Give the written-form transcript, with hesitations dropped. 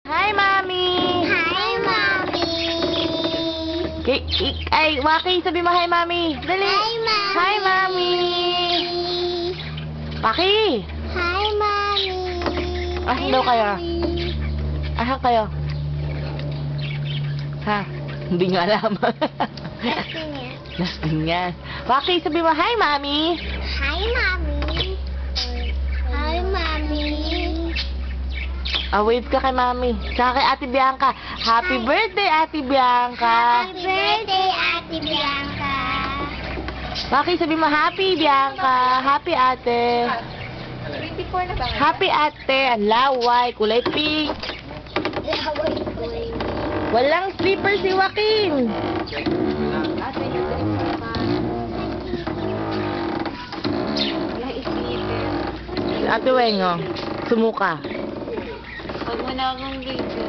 Hi, Mami! Hi, Mommy! Ay, Waki, sabi mo hi, Mami. Dali. Hi, Mommy! Hi, Mami! Waki! Hi, Mommy! Asan daw kayo? Asan kayo? Ha? Hindi nga alam. Lasing yan. Waki, sabi mo hi, Mami. Hi, Mommy! Hi, Mommy! Wave ka kay Mami. Tsaka kay Ate Bianca. Happy birthday, Ate Bianca. Happy birthday, Ate Bianca! Waki, sabi mo happy, Bianca. Happy, Ate. 24 na ba? Happy, Ate. Ang laway. Kulay pink. Walang slipper si Joaquin. Ate, yung slipper pa. Yung slipper. Ate Wengo, sumuka. Huwag mo na akong video.